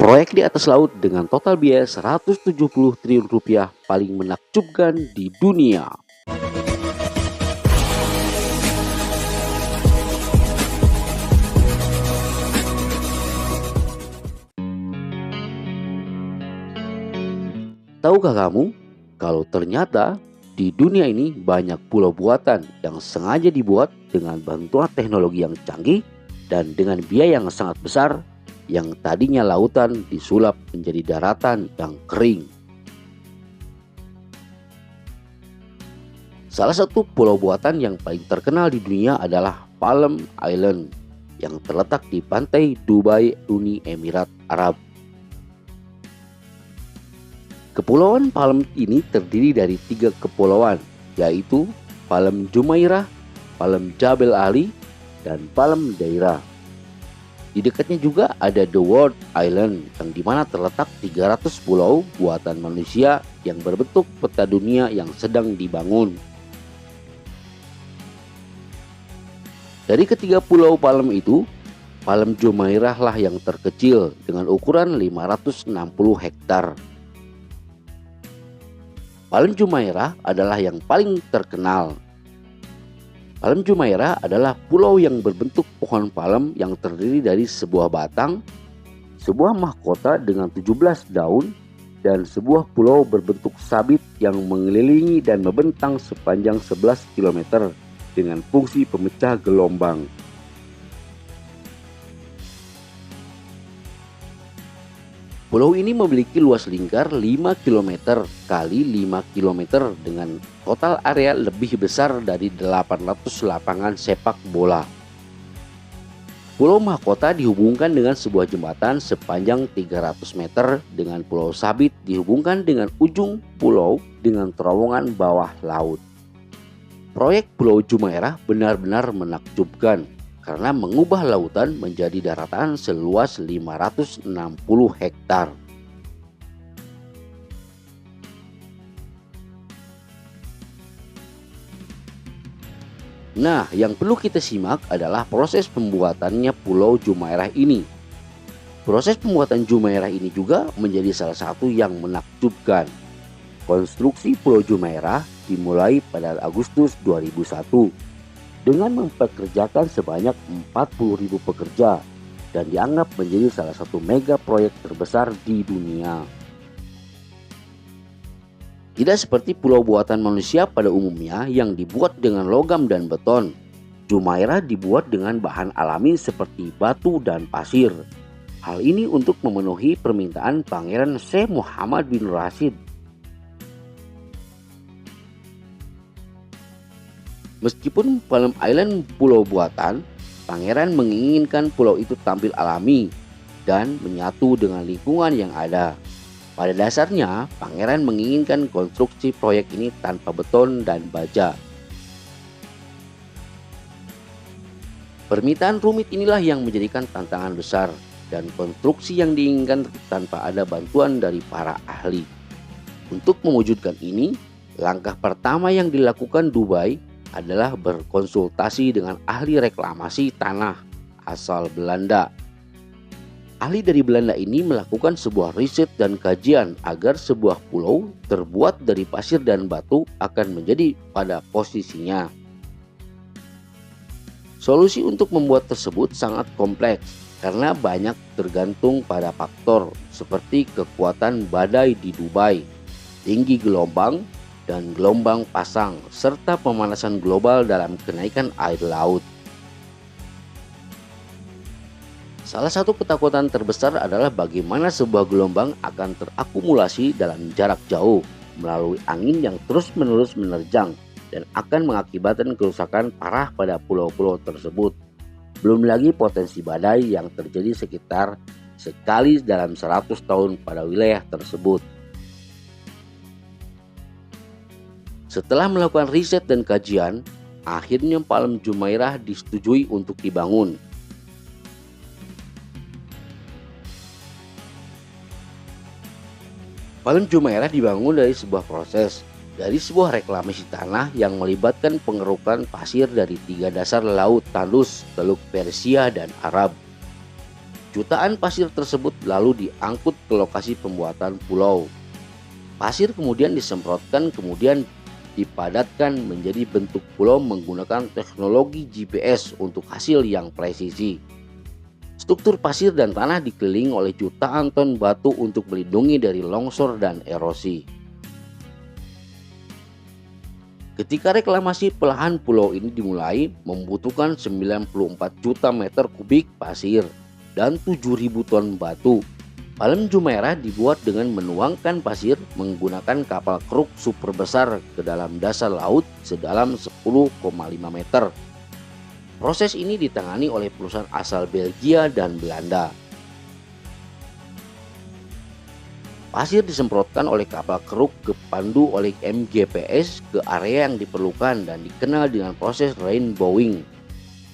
Proyek di atas laut dengan total biaya 170 triliun rupiah paling menakjubkan di dunia. Tahukah kamu kalau ternyata di dunia ini banyak pulau buatan yang sengaja dibuat dengan bantuan teknologi yang canggih dan dengan biaya yang sangat besar, yang tadinya lautan disulap menjadi daratan yang kering. Salah satu pulau buatan yang paling terkenal di dunia adalah Palm Island yang terletak di pantai Dubai, Uni Emirat Arab. Kepulauan Palm ini terdiri dari 3 kepulauan, yaitu Palm Jumeirah, Palm Jabal Ali, dan Palm Daira. Di dekatnya juga ada The World Island yang dimana terletak 300 pulau buatan manusia yang berbentuk peta dunia yang sedang dibangun. Dari ketiga pulau Palm itu, Palm Jumeirah lah yang terkecil dengan ukuran 560 hektar. Palm Jumeirah adalah yang paling terkenal. Palm Jumeirah adalah pulau yang berbentuk pohon palem yang terdiri dari sebuah batang, sebuah mahkota dengan 17 daun, dan sebuah pulau berbentuk sabit yang mengelilingi dan membentang sepanjang 11 km dengan fungsi pemecah gelombang. Pulau ini memiliki luas lingkar 5 km kali 5 km dengan total area lebih besar dari 800 lapangan sepak bola. Pulau Mahkota dihubungkan dengan sebuah jembatan sepanjang 300 meter dengan Pulau Sabit dihubungkan dengan ujung pulau dengan terowongan bawah laut. Proyek Pulau Jumeirah benar-benar menakjubkan karena mengubah lautan menjadi daratan seluas 560 hektar. Nah, yang perlu kita simak adalah proses pembuatannya Pulau Jumeirah ini. Proses pembuatan Jumeirah ini juga menjadi salah satu yang menakjubkan. Konstruksi Pulau Jumeirah dimulai pada Agustus 2001. Dengan mempekerjakan sebanyak 40.000 pekerja dan dianggap menjadi salah satu mega proyek terbesar di dunia. Tidak seperti pulau buatan manusia pada umumnya yang dibuat dengan logam dan beton, Jumeirah dibuat dengan bahan alami seperti batu dan pasir. Hal ini untuk memenuhi permintaan Pangeran Sheikh Muhammad bin Rashid. Meskipun Palm Island pulau buatan, pangeran menginginkan pulau itu tampil alami dan menyatu dengan lingkungan yang ada. Pada dasarnya, pangeran menginginkan konstruksi proyek ini tanpa beton dan baja. Permintaan rumit inilah yang menjadikan tantangan besar dan konstruksi yang diinginkan tanpa ada bantuan dari para ahli. Untuk mewujudkan ini, langkah pertama yang dilakukan Dubai adalah berkonsultasi dengan ahli reklamasi tanah asal Belanda. Ahli dari Belanda ini melakukan sebuah riset dan kajian agar sebuah pulau terbuat dari pasir dan batu akan menjadi pada posisinya. Solusi untuk membuat tersebut sangat kompleks karena banyak tergantung pada faktor seperti kekuatan badai di Dubai, tinggi gelombang, dan gelombang pasang, serta pemanasan global dalam kenaikan air laut. Salah satu ketakutan terbesar adalah bagaimana sebuah gelombang akan terakumulasi dalam jarak jauh melalui angin yang terus-menerus menerjang dan akan mengakibatkan kerusakan parah pada pulau-pulau tersebut. Belum lagi potensi badai yang terjadi sekitar sekali dalam 100 tahun pada wilayah tersebut. Setelah melakukan riset dan kajian, akhirnya Palm Jumeirah disetujui untuk dibangun. Palm Jumeirah dibangun dari sebuah proses, dari sebuah reklamasi tanah yang melibatkan pengerukan pasir dari 3 dasar laut tandus Teluk Persia dan Arab. Jutaan pasir tersebut lalu diangkut ke lokasi pembuatan pulau. Pasir kemudian disemprotkan, kemudian dipadatkan menjadi bentuk pulau menggunakan teknologi GPS untuk hasil yang presisi. Struktur pasir dan tanah dikelilingi oleh jutaan ton batu untuk melindungi dari longsor dan erosi. Ketika reklamasi pelahan pulau ini dimulai, membutuhkan 94 juta meter kubik pasir dan 7.000 ton batu. Palem Jumeirah dibuat dengan menuangkan pasir menggunakan kapal keruk super besar ke dalam dasar laut sedalam 10,5 meter. Proses ini ditangani oleh perusahaan asal Belgia dan Belanda. Pasir disemprotkan oleh kapal keruk dipandu oleh MGPS ke area yang diperlukan dan dikenal dengan proses rainbowing.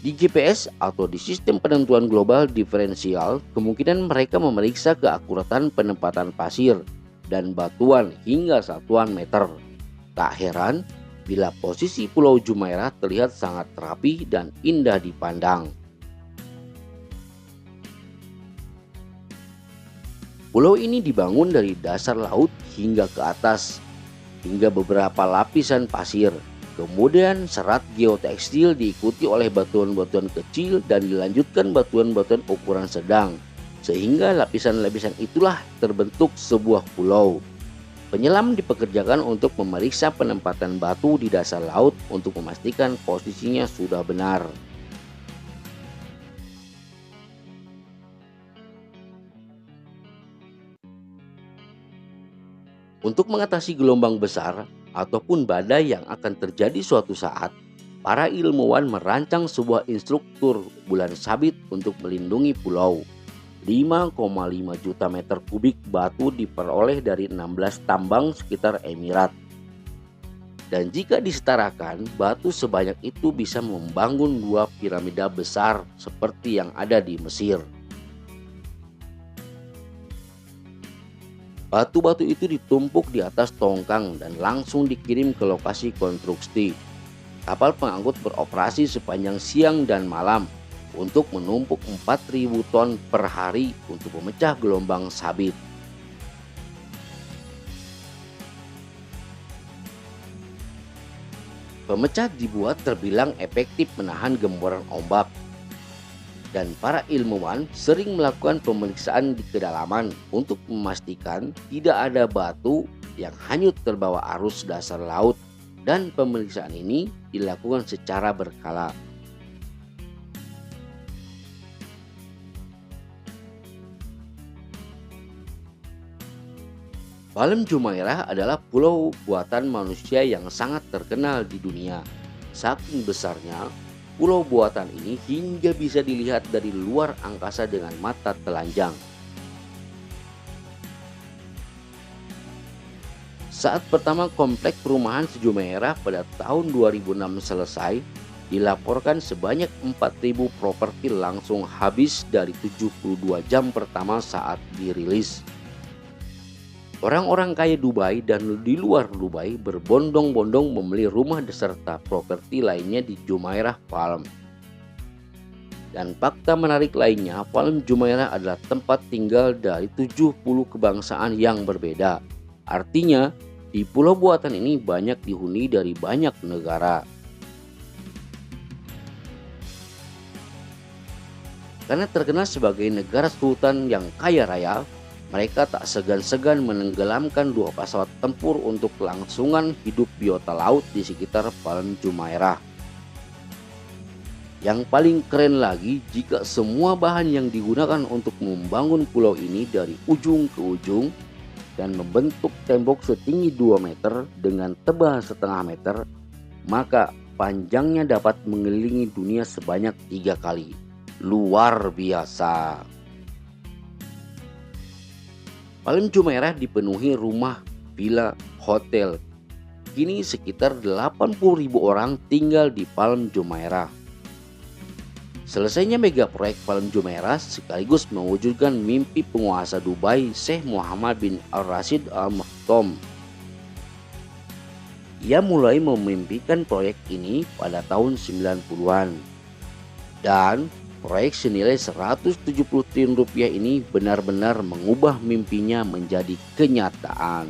Di GPS atau di sistem penentuan global diferensial, kemungkinan mereka memeriksa keakuratan penempatan pasir dan batuan hingga satuan meter. Tak heran bila posisi Pulau Jumeirah terlihat sangat rapi dan indah dipandang. Pulau ini dibangun dari dasar laut hingga ke atas, hingga beberapa lapisan pasir. Kemudian serat geotekstil diikuti oleh batuan-batuan kecil dan dilanjutkan batuan-batuan ukuran sedang. Sehingga lapisan-lapisan itulah terbentuk sebuah pulau. Penyelam dipekerjakan untuk memeriksa penempatan batu di dasar laut untuk memastikan posisinya sudah benar. Untuk mengatasi gelombang besar ataupun badai yang akan terjadi suatu saat, para ilmuwan merancang sebuah instruktur bulan sabit untuk melindungi pulau. 5,5 juta meter kubik batu diperoleh dari 16 tambang sekitar Emirat. Dan jika disetarakan, batu sebanyak itu bisa membangun 2 piramida besar seperti yang ada di Mesir. Batu-batu itu ditumpuk di atas tongkang dan langsung dikirim ke lokasi konstruksi. Kapal pengangkut beroperasi sepanjang siang dan malam untuk menumpuk 4.000 ton per hari untuk memecah gelombang sabit. Pemecah dibuat terbilang efektif menahan gemboran ombak. Dan para ilmuwan sering melakukan pemeriksaan di kedalaman untuk memastikan tidak ada batu yang hanyut terbawa arus dasar laut, dan pemeriksaan ini dilakukan secara berkala. Palem Jumeirah adalah pulau buatan manusia yang sangat terkenal di dunia. Saking besarnya, pulau buatan ini hingga bisa dilihat dari luar angkasa dengan mata telanjang. Saat pertama kompleks perumahan Jumeirah pada tahun 2006 selesai, dilaporkan sebanyak 4.000 properti langsung habis dari 72 jam pertama saat dirilis. Orang-orang kaya Dubai dan di luar Dubai berbondong-bondong membeli rumah beserta properti lainnya di Jumeirah Palm. Dan fakta menarik lainnya, Palm Jumeirah adalah tempat tinggal dari 70 kebangsaan yang berbeda. Artinya, di pulau buatan ini banyak dihuni dari banyak negara. Karena terkenal sebagai negara sultan yang kaya raya, mereka tak segan-segan menenggelamkan 2 pesawat tempur untuk kelangsungan hidup biota laut di sekitar Palem Jumeirah. Yang paling keren lagi, jika semua bahan yang digunakan untuk membangun pulau ini dari ujung ke ujung dan membentuk tembok setinggi 2 meter dengan tebal setengah meter, maka panjangnya dapat mengelilingi dunia sebanyak 3 kali. Luar biasa. Palem Jumeirah dipenuhi rumah, villa, hotel. Kini sekitar 80.000 orang tinggal di Palem Jumeirah. Selesainya mega proyek Palem Jumeirah sekaligus mewujudkan mimpi penguasa Dubai Sheikh Mohammed bin Al-Rashid Al Maktoum. Ia mulai memimpikan proyek ini pada tahun 90-an. Dan Proyek senilai 170 triliun rupiah ini benar-benar mengubah mimpinya menjadi kenyataan.